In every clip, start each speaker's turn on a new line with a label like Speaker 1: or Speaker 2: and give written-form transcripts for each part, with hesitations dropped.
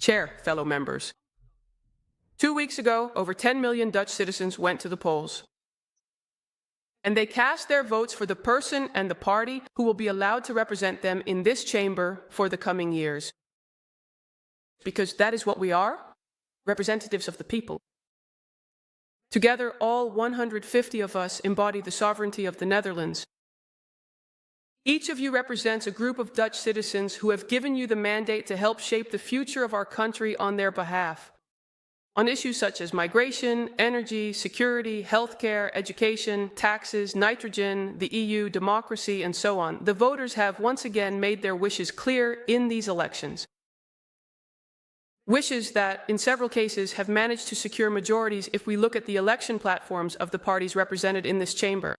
Speaker 1: Chair, fellow members. 2 weeks ago, over 10 million Dutch citizens went to the polls. And they cast their votes for the person and the party who will be allowed to represent them in this chamber for the coming years. Because that is what we are, representatives of the people. Together, all 150 of us embody the sovereignty of the Netherlands. Each of you represents a group of Dutch citizens who have given you the mandate to help shape the future of our country on their behalf. On issues such as migration, energy, security, healthcare, education, taxes, nitrogen, the EU, democracy, and so on, the voters have once again made their wishes clear in these elections. Wishes that, in several cases, have managed to secure majorities if we look at the election platforms of the parties represented in this chamber.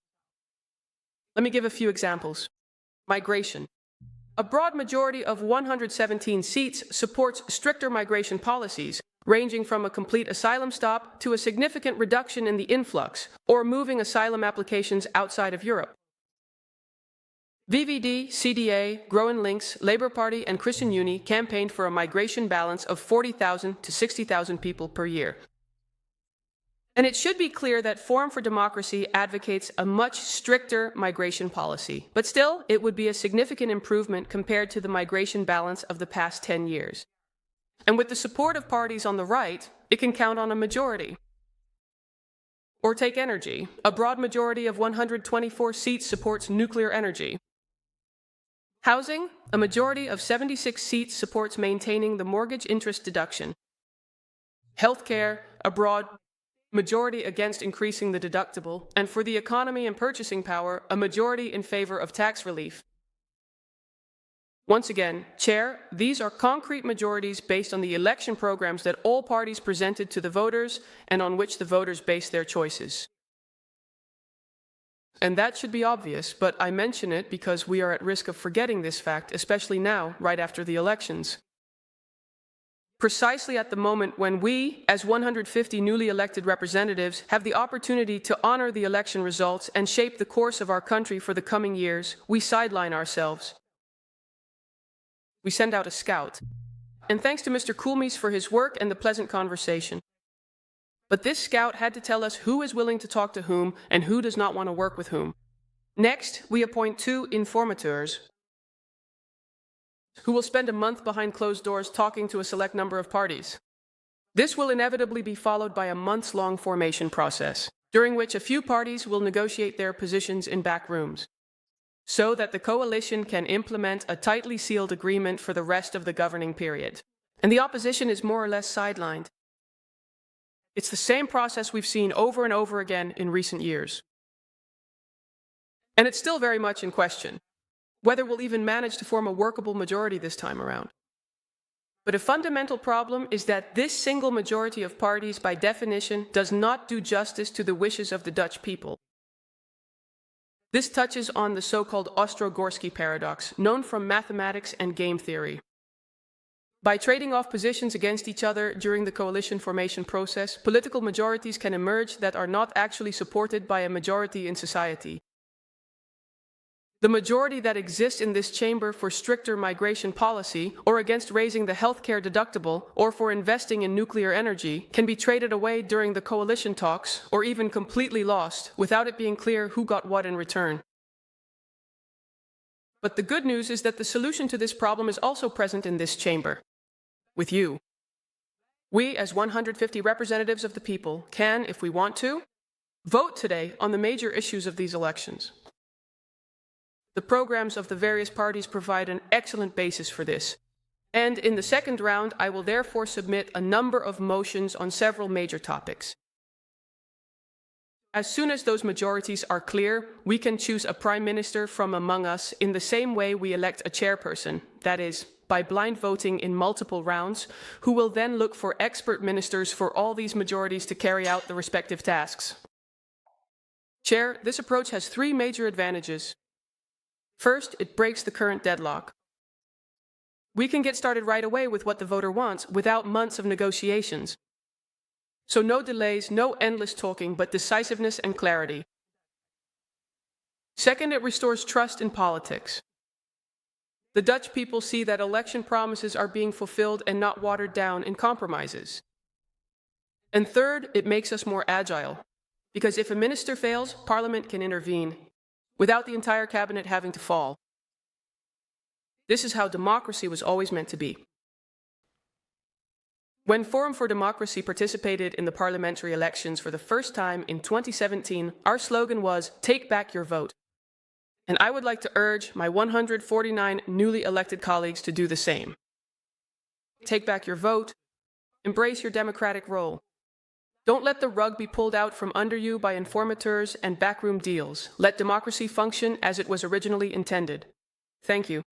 Speaker 1: Let me give a few examples. Migration. A broad majority of 117 seats supports stricter migration policies, ranging from a complete asylum stop to a significant reduction in the influx, or moving asylum applications outside of Europe. FVD, CDA, GroenLinks, Labour Party, and Christian Unie campaigned for a migration balance of 40,000 to 60,000 people per year. And it should be clear that Forum for Democracy advocates a much stricter migration policy, but still, it would be a significant improvement compared to the migration balance of the past 10 years. And with the support of parties on the right, it can count on a majority. Or take energy. A broad majority of 124 seats supports nuclear energy. Housing, a majority of 76 seats supports maintaining the mortgage interest deduction. Healthcare, a broad majority against increasing the deductible. And for the economy and purchasing power, a majority in favor of tax relief. Once again, Chair, these are concrete majorities based on the election programs that all parties presented to the voters and on which the voters base their choices. And that should be obvious, but I mention it because we are at risk of forgetting this fact, especially now, right after the elections. Precisely at the moment when we, as 150 newly elected representatives, have the opportunity to honor the election results and shape the course of our country for the coming years, we sideline ourselves. We send out a scout. And thanks to Mr. Koolmees for his work and the pleasant conversation. But this scout had to tell us who is willing to talk to whom and who does not want to work with whom. Next, we appoint 2 informateurs who will spend a month behind closed doors talking to a select number of parties. This will inevitably be followed by a months-long formation process, during which a few parties will negotiate their positions in back rooms, so that the coalition can implement a tightly sealed agreement for the rest of the governing period. And the opposition is more or less sidelined. It's the same process we've seen over and over again in recent years. And it's still very much in question, whether we'll even manage to form a workable majority this time around. But a fundamental problem is that this single majority of parties, by definition, does not do justice to the wishes of the Dutch people. This touches on the so-called Ostrogorsky paradox, known from mathematics and game theory. By trading off positions against each other during the coalition formation process, political majorities can emerge that are not actually supported by a majority in society. The majority that exists in this chamber for stricter migration policy, or against raising the healthcare deductible, or for investing in nuclear energy, can be traded away during the coalition talks, or even completely lost, without it being clear who got what in return. But the good news is that the solution to this problem is also present in this chamber. With you. We, as 150 representatives of the people, can, if we want to, vote today on the major issues of these elections. The programs of the various parties provide an excellent basis for this. And in the second round, I will therefore submit a number of motions on several major topics. As soon as those majorities are clear, we can choose a prime minister from among us in the same way we elect a chairperson, that is, by blind voting in multiple rounds, who will then look for expert ministers for all these majorities to carry out the respective tasks. Chair, this approach has 3 major advantages. First, it breaks the current deadlock. We can get started right away with what the voter wants without months of negotiations. So no delays, no endless talking, but decisiveness and clarity. Second, it restores trust in politics. The Dutch people see that election promises are being fulfilled and not watered down in compromises. And third, it makes us more agile, because if a minister fails, Parliament can intervene without the entire cabinet having to fall. This is how democracy was always meant to be. When Forum for Democracy participated in the parliamentary elections for the first time in 2017, our slogan was, "Take back your vote." And I would like to urge my 149 newly elected colleagues to do the same. Take back your vote. Embrace your democratic role. Don't let the rug be pulled out from under you by informateurs and backroom deals. Let democracy function as it was originally intended. Thank you.